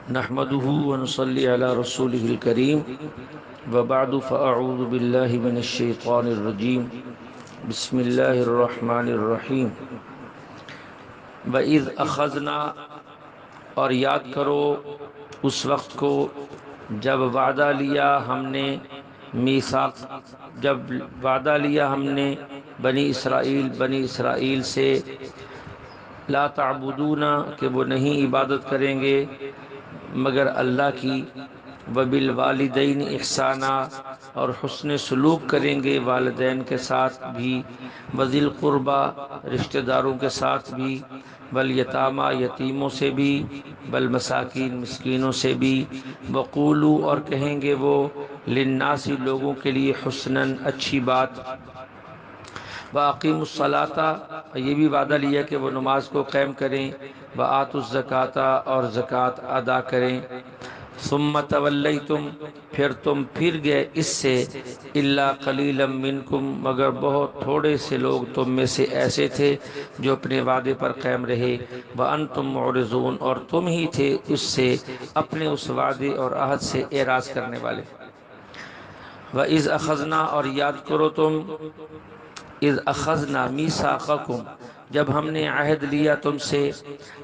نحمده ونصلي على رسوله الكريم وبعد فأعوذ بالله من الشيطان الرجيم بسم الله الرحمن الرحيم وَإِذْ أَخَذْنَا اور یاد کرو اس وقت کو جب وعدہ لیا ہم نے میثاق جب وعدہ لیا ہم نے بنی اسرائیل سے لا تعبدون کہ وہ نہیں عبادت کریں گے مگر اللہ کی وبالوالدین احسانا اور حسن سلوک کریں گے والدین کے ساتھ بھی وذی القربا رشتہ داروں کے ساتھ بھی والیتاما یتیموں سے بھی والمساکین مسکینوں سے بھی وقولو اور کہیں گے وہ للناس لوگوں کے لیے حسناً اچھی بات وَأَقِيمُوا الصَّلَاةَ یہ بھی وعدہ لیا کہ وہ نماز کو قائم کریں وَآتُوا الزَّكَاةَ اور زکوٰۃ ادا کریں ثُمَّ تَوَلَّيْتُمْ پھر تم پھر گئے اس سے إِلَّا قَلِيلًا مِّنْكُمْ مگر بہت تھوڑے سے لوگ تم میں سے ایسے تھے جو اپنے وعدے پر قائم رہے وَأَنْتُمْ مُعْرِضُونَ اور تم ہی تھے اس سے اپنے اس وعدے اور عہد سے اعراض کرنے والے وَإِذْ أَخَذْنَا اور یاد کرو تم اذ اخذنا میثاقکم جب ہم نے عہد لیا تم سے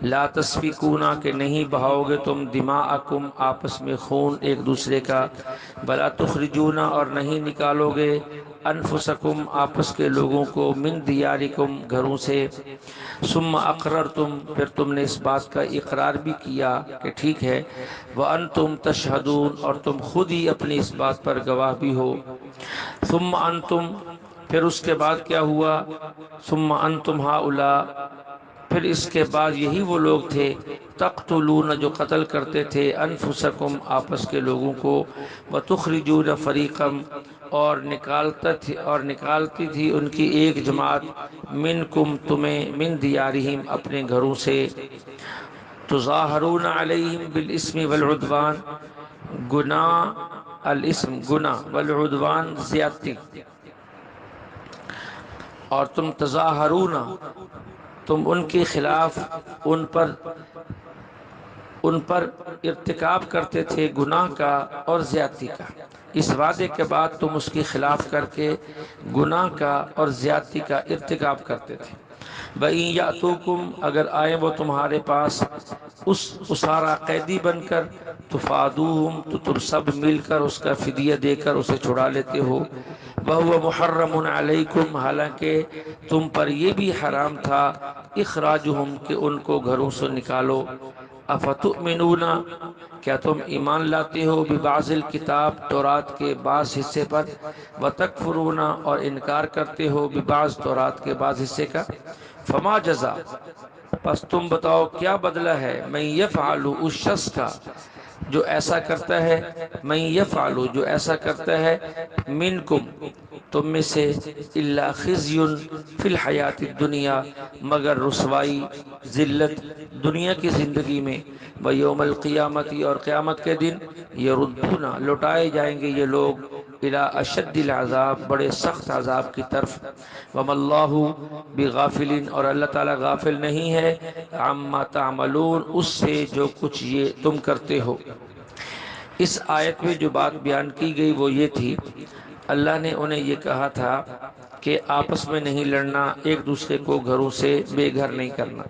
لا تسفکون کہ نہیں بہاؤ گے تم دماءکم آپس میں خون ایک دوسرے کا ولا تخرجون اور نہیں نکالو گے انفسکم آپس کے لوگوں کو من دیارکم گھروں سے ثم اقررتم پھر تم نے اس بات کا اقرار بھی کیا کہ ٹھیک ہے وانتم تشہدون اور تم خود ہی اپنی اس بات پر گواہ بھی ہو ثم انتم پھر اس کے بعد کیا ہوا ثم انتم ہؤلاء پھر اس کے بعد یہی وہ لوگ تھے تقتلون جو قتل کرتے تھے انفسکم آپس کے لوگوں کو وتخرجون فریقا اور نکالتی تھی ان کی ایک جماعت منکم تمہیں من دیارہم اپنے گھروں سے تظاہرون علیہم بالاسم والعدوان گناہ الاسم گناہ والعدوان زیادتی اور تم تظاہرون تم ان کے خلاف ان پر ارتکاب کرتے تھے گناہ کا اور زیادتی کا اس وعدے کے بعد تم اس کی خلاف کر کے گناہ کا اور زیادتی کا ارتکاب کرتے تھے وَإِن يَأْتُوكُمْ اگر آئیں وہ تمہارے پاس اس اسارا قیدی بن کر تفادوہم تو تم سب مل کر اس کا فدیہ دے کر اسے چھڑا لیتے ہو وَهُوَ مُحَرَّمٌ عَلَيْكُمْ حالانکہ تم پر یہ بھی حرام تھا اخراجہم کہ ان کو گھروں سے نکالو افتؤمنون کیا تم ایمان لاتے ہو ببعض الکتاب تورات کے بعض حصے پر وتکفرون اور انکار کرتے ہو ببعض تورات کے بعض حصے کا فما جزا پس تم بتاؤ کیا بدلہ ہے من یفعل اس شخص کا جو ایسا کرتا ہے من یفعل جو ایسا کرتا ہے منکم تم میں سے الا خزی فی الحیات الدنیا مگر رسوائی ذلت دنیا کی زندگی میں ویوم القیامت اور قیامت کے دن یردون لوٹائے جائیں گے یہ لوگ الی اشد العذاب بڑے سخت عذاب کی طرف وما اللہ بغافل اور اللہ تعالی غافل نہیں ہے عما تعملون اس سے جو کچھ یہ تم کرتے ہو اس آیت میں جو بات بیان کی گئی وہ یہ تھی اللہ نے انہیں یہ کہا تھا کہ آپس میں نہیں لڑنا ایک دوسرے کو گھروں سے بے گھر نہیں کرنا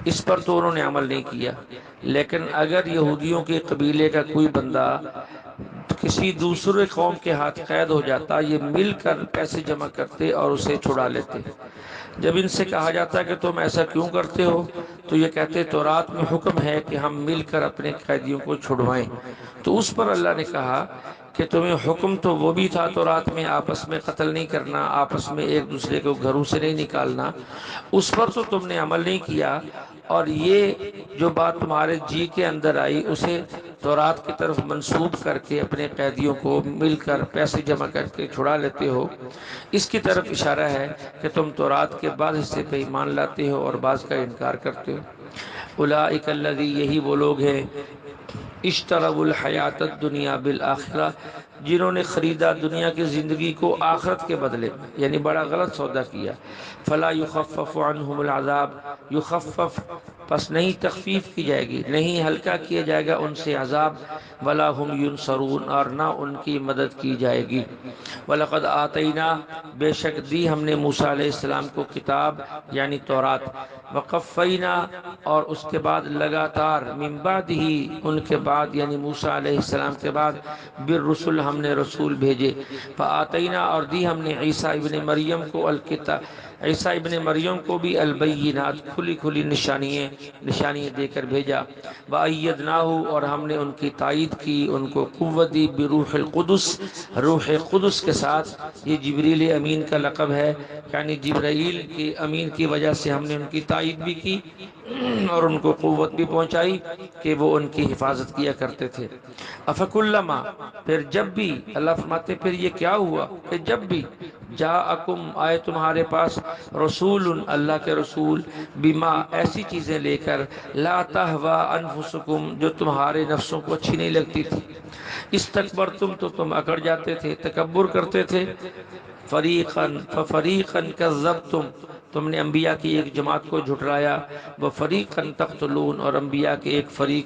اس پر تو انہوں نے عمل نہیں کیا لیکن اگر یہودیوں کے قبیلے کا کوئی بندہ کسی دوسرے قوم کے ہاتھ قید ہو جاتا یہ مل کر پیسے جمع کرتے اور اسے چھڑا لیتے جب ان سے کہا جاتا کہ تم ایسا کیوں کرتے ہو تو یہ کہتے تورات میں حکم ہے کہ ہم مل کر اپنے قیدیوں کو چھڑوائیں تو اس پر اللہ نے کہا کہ تمہیں حکم تو وہ بھی تھا تورات میں آپس میں قتل نہیں کرنا آپس میں ایک دوسرے کو گھروں سے نہیں نکالنا اس پر تو تم نے عمل نہیں کیا اور یہ جو بات تمہارے جی کے اندر آئی اسے تورات کی طرف منسوب کر کے اپنے قیدیوں کو مل کر پیسے جمع کر کے چھڑا لیتے ہو اس کی طرف اشارہ ہے کہ تم تورات کے بعض حصے پہ ایمان لاتے ہو اور بعض کا انکار کرتے ہو اولئک الذی یہی وہ لوگ ہیں اشتروا الحیات الدنیا بالآخرہ جنہوں نے خریدا دنیا کی زندگی کو آخرت کے بدلے میں، یعنی بڑا غلط سودا کیا۔ فلا یخفف عنہم العذاب، یخفف پس نہیں تخفیف کی جائے گی، نہیں ہلکا کیا جائے گا ان سے عذاب، ولا ہم ینصرون، اور نہ ان کی مدد کی جائے گی۔ وَلَقَدْ آتَيْنَا، بے شک دی ہم نے موسیٰ علیہ السلام کو کتاب یعنی تورات، وقفینا، اور اس کے بعد لگاتار، من بعد ہی ان کے بعد یعنی موسیٰ علیہ السلام کے بعد، بالرسل ہم نے رسول بھیجے، فآتینا، اور دی ہم نے عیسیٰ ابن مریم کو الکتاب، عیسیٰ ابن مریم کو بھی البینات، کھلی کھلی نشانیاں دے کر بھیجا، وَأَيَّدْنَاهُ، اور ہم نے ان کی تائید کی، ان کو قوت دی، بروح القدس، روح قدس کے ساتھ۔ یہ جبریل امین کا لقب ہے، یعنی جبرائیل کی امین کی وجہ سے ہم نے ان کی تائید بھی کی اور ان کو قوت بھی پہنچائی کہ وہ ان کی حفاظت کیا کرتے تھے۔ افکلما، پھر جب بھی، اللہ فرماتے پھر یہ کیا ہوا کہ جب بھی، جاءکم، آئے تمہارے پاس، رسول، اللہ کے رسول، بما، ایسی چیزیں لے کر، لا تہوا انفسکم، جو تمہارے نفسوں کو اچھی نہیں لگتی تھی، استکبرتم، تو تم اکڑ جاتے تھے، تکبر کرتے تھے، فریقاً ففریقاً کذبتم، تم نے انبیاء کی ایک جماعت کو جھٹلایا، وفریقاً تقتلون، اور انبیاء کے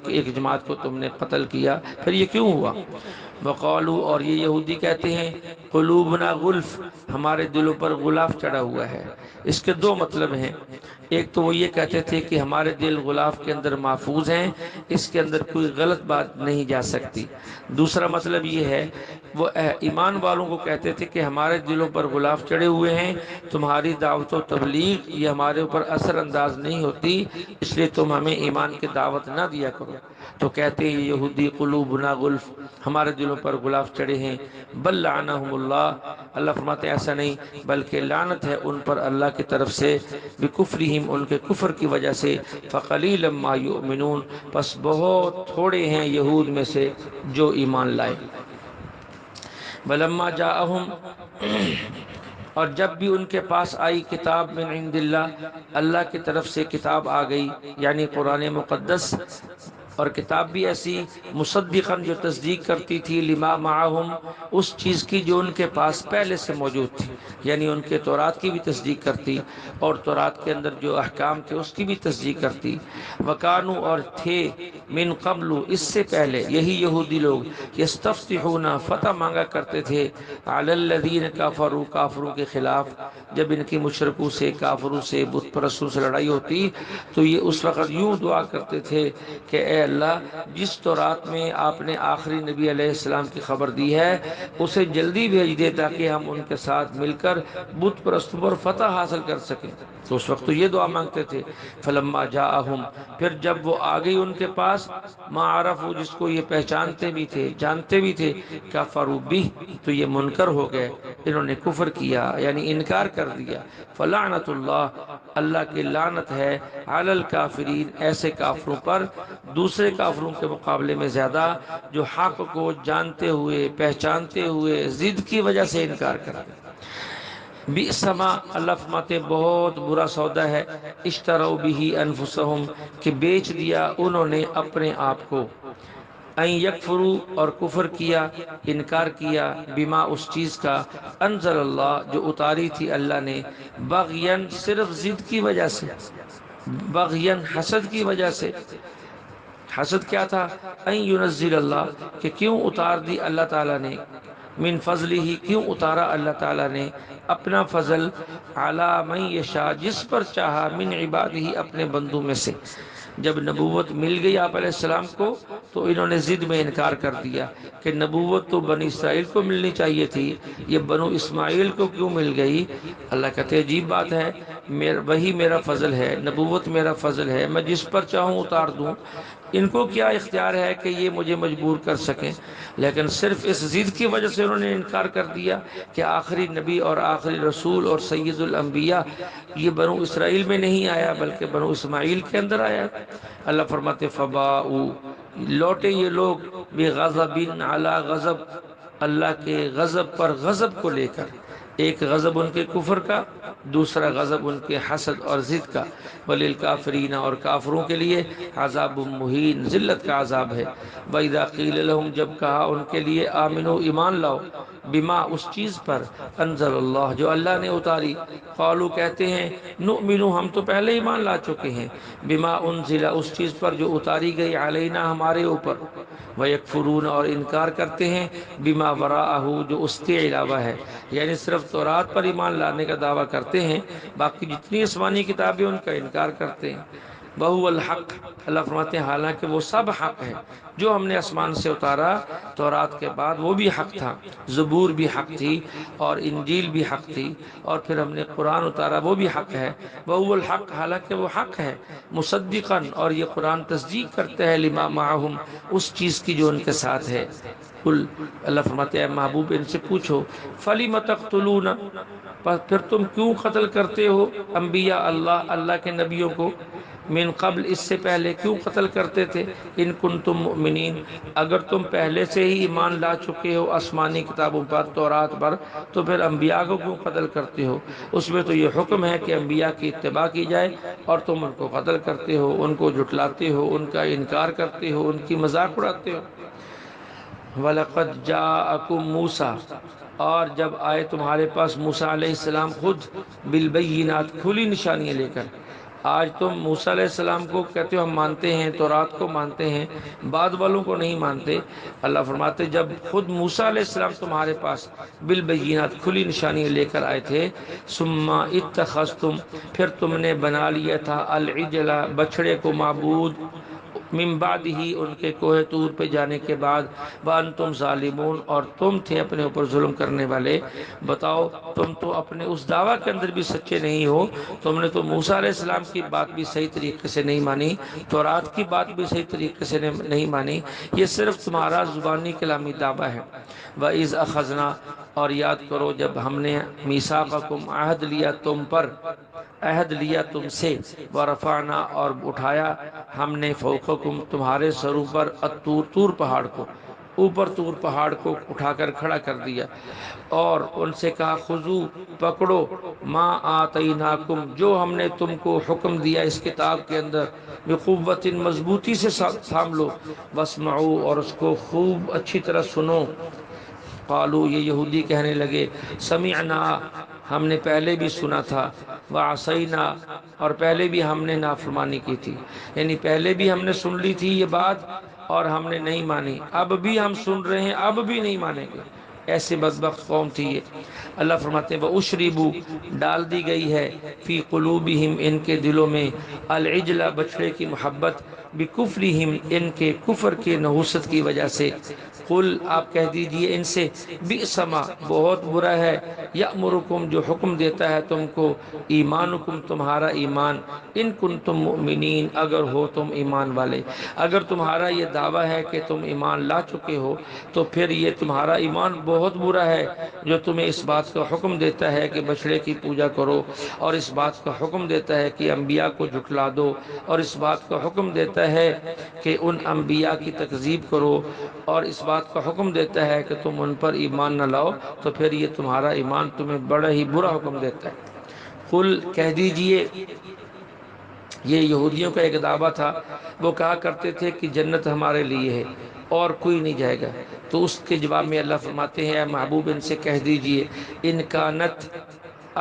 ایک جماعت کو تم نے قتل کیا۔ پھر یہ کیوں ہوا؟ وقالو، اور یہ یہودی کہتے ہیں، قلوبنا غلف، ہمارے دلوں پر غلاف چڑھا ہوا ہے۔ اس کے دو مطلب ہیں، ایک تو وہ یہ کہتے تھے کہ ہمارے دل غلاف کے اندر محفوظ ہیں، اس کے اندر کوئی غلط بات نہیں جا سکتی۔ دوسرا مطلب یہ ہے، وہ ایمان والوں کو کہتے تھے کہ ہمارے دلوں پر غلاف چڑھے ہوئے ہیں، تمہاری دعوت و تبلیغ یہ ہمارے اوپر اثر انداز نہیں ہوتی، اس لیے تم ہمیں ایمان کی دعوت نہ دیا کرو۔ تو کہتے ہیں یہودی، قلوبنا غلف، ہمارے دلوں پر غلاف چڑھے ہیں، بل لعنہم اللہ، اللہ فرماتے ہیں ایسا نہیں، بلکہ لعنت ہے ان پر اللہ کی طرف سے، بکفرہم، ان کے کفر کی وجہ سے، فقلیلا ما یؤمنون، پس بہت تھوڑے ہیں یہود میں سے جو ایمان لائے۔ ولما جاءہم، اور جب بھی ان کے پاس آئی، کتاب من عند اللہ، اللہ کی طرف سے کتاب آ گئی، یعنی قرآن مقدس، اور کتاب بھی ایسی، مصدقاً، جو تصدیق کرتی تھی، لما معہم، اس چیز کی جو ان کے پاس پہلے سے موجود تھی، یعنی ان کے تورات کی بھی تصدیق کرتی، اور تورات کے اندر جو احکام تھے اس کی بھی تصدیق کرتی۔ وکانو، اور تھے، من قبل، اس سے پہلے، یہی یہودی لوگ، یستفتحون، فتح مانگا کرتے تھے، علی الذین کفروا، کافروں کے خلاف، جب ان کی مشرکوں سے، کافروں سے، بت پرستوں سے لڑائی ہوتی تو یہ اس وقت یوں دعا کرتے تھے کہ اے اللہ، جس تورات میں آپ نے آخری نبی علیہ السلام کی خبر دی ہے اسے جلدی بھیج دے تاکہ ہم ان کے ساتھ مل کر بت پرستوں پر فتح حاصل کر سکیں۔ تو اس وقت تو یہ دعا مانگتے تھے۔ فلما جاءہم، پھر جب وہ آ گئی ان کے پاس، ما عرفوا، جس کو یہ پہچانتے بھی تھے، جانتے بھی تھے، کفروا بہ، تو یہ منکر ہو گئے، انہوں نے کفر کیا یعنی انکار کر دیا۔ فلعنت اللہ، اللہ کی لعنت ہے، علی الکافرین، ایسے کافروں پر، دوسرے کافروں کے مقابلے میں زیادہ، جو حق کو جانتے ہوئے، پہچانتے ہوئے، ضد کی وجہ سے انکار کرتے۔ بئس ما، اللہ فرماتے بہت برا سودا ہے، اشتروا به انفسهم، کہ بیچ دیا انہوں نے اپنے آپ کو، ان یکفروا، اور کفر کیا، انکار کیا، بما، اس چیز کا، انزل اللہ، جو اتاری تھی اللہ نے، بغین، صرف ضد کی وجہ سے، بغین، حسد کی وجہ سے۔ حسد کیا تھا؟ ان ینزل اللہ، کہ کیوں اتار دی اللہ تعالیٰ نے، من فضلہ، کیوں اتارا اللہ تعالیٰ نے اپنا فضل، علی من یشاء، جس پر چاہا، من عبادہ، اپنے بندوں میں سے۔ جب نبوت مل گئی آپ علیہ السلام کو تو انہوں نے ضد میں انکار کر دیا کہ نبوت تو بنی اسرائیل کو ملنی چاہیے تھی، یہ بنو اسماعیل کو کیوں مل گئی؟ اللہ کہتے عجیب بات ہے، وہی میرا فضل ہے، نبوت میرا فضل ہے، میں جس پر چاہوں اتار دوں، ان کو کیا اختیار ہے کہ یہ مجھے مجبور کر سکیں؟ لیکن صرف اس ضد کی وجہ سے انہوں نے انکار کر دیا کہ آخری نبی اور آخری رسول اور سید الانبیاء یہ بنو اسرائیل میں نہیں آیا بلکہ بنو اسماعیل کے اندر آیا۔ اللہ فرماتے فباؤ، لوٹے یہ لوگ، بغضب علی غضب، اللہ کے غضب پر غضب کو لے کر، ایک غضب ان کے کفر کا، دوسرا غضب ان کے حسد اور ضد کا۔ وللکافرین، اور کافروں کے لیے عذاب مہین، ذلت کا عذاب ہے۔ وَإِذَا قِيلَ لَهُمْ، جب کہا ان کے لیے آمنو، ایمان لاؤ، بما، اس چیز پر، انزل اللہ، جو اللہ نے اتاری، قالو، کہتے ہیں، نؤمنو، ہم تو پہلے ایمان لا چکے ہیں، بما انزل، اس چیز پر جو اتاری گئی، علینا، ہمارے اوپر، ویکفرون، اور انکار کرتے ہیں، بما وراءہ، جو اس کے علاوہ ہے، یعنی صرف تورات پر ایمان لانے کا دعویٰ کرتے ہیں، باقی جتنی آسمانی کتابیں ان کا انکار کرتے ہیں۔ وَهُوَ الْحَقُّ، اللہ فرماتے ہیں حالانکہ وہ سب حق ہے، جو ہم نے آسمان سے اتارا تورات کے بعد وہ بھی حق تھا، زبور بھی حق تھی، اور انجیل بھی حق تھی، اور پھر ہم نے قرآن اتارا وہ بھی حق ہے۔ وَهُوَ الْحَقُّ، حالانکہ وہ حق ہے، مصدقاً، اور یہ قرآن تصدیق کرتے ہیں، لما معہم، اس چیز کی جو ان کے ساتھ ہے۔ قل، اللہ فرماتے ہیں محبوب ان سے پوچھو، فَلِمَ تَقْتُلُونَ، پھر تم کیوں قتل کرتے ہو انبیاء اللہ، اللہ کے نبیوں کو، من قبل، اس سے پہلے کیوں قتل کرتے تھے، ان کنتم مؤمنین، اگر تم پہلے سے ہی ایمان لا چکے ہو آسمانی کتابوں پر، تورات پر، تو پھر انبیاء کو کیوں قتل کرتے ہو؟ اس میں تو یہ حکم ہے کہ انبیاء کی اتباع کی جائے، اور تم ان کو قتل کرتے ہو، ان کو جھٹلاتے ہو، ان کا انکار کرتے ہو، ان کی مذاق اڑاتے ہو۔ وَلَقَدْ جَاءَكُمْ مُوسَىٰ، اور جب آئے تمہارے پاس موسیٰ علیہ السلام خود، بالبینات، کھلی نشانیاں لے کر۔ آج تم موسیٰ علیہ السلام کو کہتے ہو ہم مانتے ہیں، تورات کو مانتے ہیں، بعد والوں کو نہیں مانتے۔ اللہ فرماتے جب خود موسیٰ علیہ السلام تمہارے پاس بالبینات، کھلی نشانیاں لے کر آئے تھے، ثم اتخذتم، پھر تم نے بنا لیا تھا، العجل، بچڑے کو، معبود، من بعد ہی، ان کے کوہ طور پہ جانے کے بعد، وانتم ظالمون، اور تم تھے اپنے اوپر ظلم کرنے والے۔ بتاؤ، تم تو اپنے اس دعویٰ کے اندر بھی سچے نہیں ہو، تم نے تو موسیٰ علیہ السلام کی بات بھی صحیح طریقے سے نہیں مانی، تورات کی بات بھی صحیح طریقے سے نہیں مانی، یہ صرف تمہارا زبانی کلامی دعویٰ ہے۔ وَإِذْ أَخَذْنَا، اور یاد کرو جب ہم نے میثاقکم، عہد لیا تم پر، عہد لیا تم سے، ورفعنا، اور اٹھایا ہم نے، فوقکم، تمہارے سروں پر، الطور، طور پہاڑ کو، اوپر طور پہاڑ کو اٹھا کر کھڑا کر دیا، اور ان سے کہا خذو، پکڑو، ما آتیناکم، جو ہم نے تم کو حکم دیا اس کتاب کے اندر، بقوت، مضبوطی سے تھام لو، واسمعوا، اور اس کو خوب اچھی طرح سنو۔ قالو، یہ یہودی کہنے لگے، سمعنا، ہم نے پہلے بھی سنا تھا، وعصینا، اور پہلے بھی ہم نے نافرمانی کی تھی، یعنی پہلے بھی ہم نے سن لی تھی یہ بات اور ہم نے نہیں مانی، اب بھی ہم سن رہے ہیں، اب بھی نہیں مانیں گے۔ ایسے بدبخت قوم تھی یہ۔ اللہ فرماتے ہیں وَأُشْرِبُوا، ڈال دی گئی ہے، فی قلوبہم، ان کے دلوں میں، العجل، بچڑے کی محبت، بکفرہم، ان کے کفر کے نحوست کی وجہ سے۔ قل، آپ کہہ دیجئے ان سے، بئس ما، بہت برا ہے، یأمرکم، جو حکم دیتا ہے تم کو، ایمانکم، تمہارا ایمان، ان کنتم مؤمنین، اگر ہو تم ایمان والے۔ اگر تمہارا یہ دعویٰ ہے کہ تم ایمان لا چکے ہو، تو پھر یہ تمہارا ایمان بہت برا ہے، جو تمہیں اس بات کا حکم دیتا ہے کہ بچڑے کی پوجا کرو، اور اس بات کا حکم دیتا ہے کہ انبیاء کو جھٹلا دو، اور اس بات کا حکم دیتا ہے کہ ان انبیاء کی تکذیب کرو، اور اس بات کا حکم دیتا ہے کہ تم ان پر ایمان نہ لاؤ، تو پھر یہ تمہارا ایمان تمہیں بڑا ہی برا حکم دیتا ہے۔ قل، کہہ دیجئے، یہ یہودیوں کا ایک دعویٰ تھا، وہ کہا کرتے تھے کہ جنت ہمارے لیے ہے اور کوئی نہیں جائے گا، تو اس کے جواب میں اللہ فرماتے ہیں اے محبوب ان سے کہہ دیجئے، ان کانت،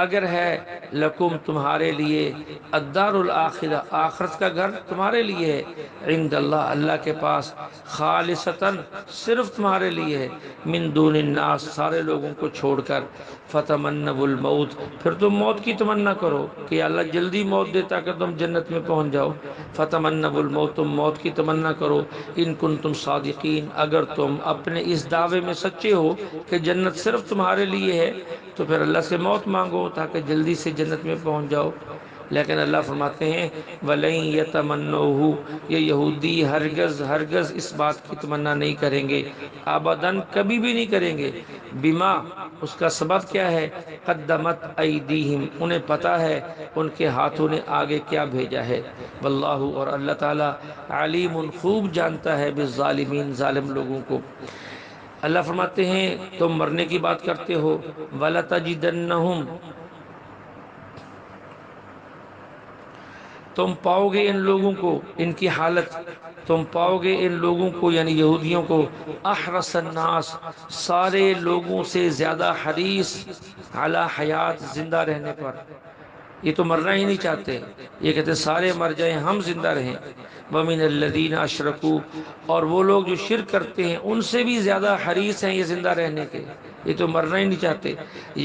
اگر ہے، لکم، تمہارے لیے، الدار الآخرہ، آخرت کا گھر تمہارے لیے ہے، عند اللہ، اللہ کے پاس، خالصتاً، صرف تمہارے لیے ہے، من دون الناس، سارے لوگوں کو چھوڑ کر، فتمنوا الموت، پھر تم موت کی تمنا کرو کہ اللہ جلدی موت دے تاکہ تم جنت میں پہنچ جاؤ، فتمنوا الموت، تم موت کی تمنا کرو، ان کنتم صادقین، اگر تم اپنے اس دعوے میں سچے ہو کہ جنت صرف تمہارے لیے ہے، تو پھر اللہ سے موت مانگو تاکہ جلدی سے جنت میں پہنچ جاؤ۔ لیکن اللہ فرماتے ہیں وَلَن يَتَمَنَّوْهُ، یہ یہودی ہرگز ہرگز اس بات کی تمنا نہیں کریں گے، ابداً، کبھی بھی نہیں کریں گے، بما، اس کا سبب کیا ہے، قدمت ایدیہم، انہیں پتہ ہے ان کے ہاتھوں نے آگے کیا بھیجا ہے، واللہ، اور اللہ تعالی، علیم، خوب جانتا ہے بالظالمین، ظالم لوگوں کو۔ اللہ فرماتے ہیں تم مرنے کی بات کرتے ہو، وَلَتَجِدَنَّهُمْ، تم پاؤ گے ان لوگوں کو، ان کی حالت تم پاؤ گے ان لوگوں کو یعنی یہودیوں کو، احرص الناس، سارے لوگوں سے زیادہ حریص، علی حیات، زندہ رہنے پر۔ یہ تو مرنا ہی نہیں چاہتے، یہ کہتے سارے مر جائیں ہم زندہ رہیں۔ وَمِنَ الَّذِينَ أَشْرَكُوا، اور وہ لوگ جو شرک کرتے ہیں ان سے بھی زیادہ حریص ہیں یہ زندہ رہنے کے، یہ تو مرنا ہی نہیں چاہتے۔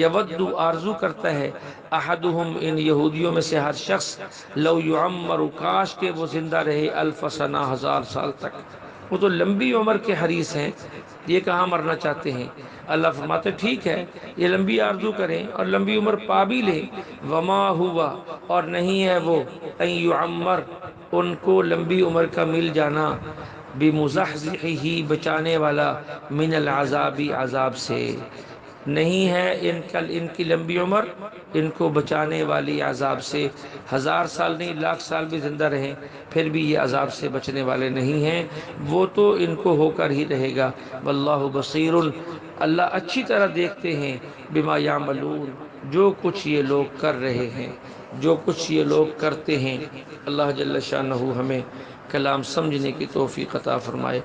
یود، آرزو کرتا ہے، احدہم، ان یہودیوں میں سے ہر شخص، لو یعمر، کاش کہ وہ زندہ رہے، الف سنہ، 1000 سال تک۔ وہ تو لمبی عمر کے حریص ہیں، یہ کہاں مرنا چاہتے ہیں۔ اللہ فرماتے ٹھیک ہے یہ لمبی آرزو کریں اور لمبی عمر پا بھی لیں، وما ہوا، اور نہیں ہے وہ، ان یعمر، ان کو لمبی عمر کا مل جانا، بمزحزحہ، بچانے والا، من العذاب، عذاب سے، نہیں ہے ان کی لمبی عمر ان کو بچانے والی عذاب سے۔ 1000 سال نہیں، لاکھ سال بھی زندہ رہیں پھر بھی یہ عذاب سے بچنے والے نہیں ہیں، وہ تو ان کو ہو کر ہی رہے گا۔ واللہ بصیر، اللہ اچھی طرح دیکھتے ہیں، بما یعملون، جو کچھ یہ لوگ کر رہے ہیں، جو کچھ یہ لوگ کرتے ہیں۔ اللہ جل شانہ ہمیں کلام سمجھنے کی توفیق عطا فرمائے۔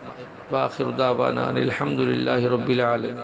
وآخر دعوانا ان الحمد للہ رب العالمین۔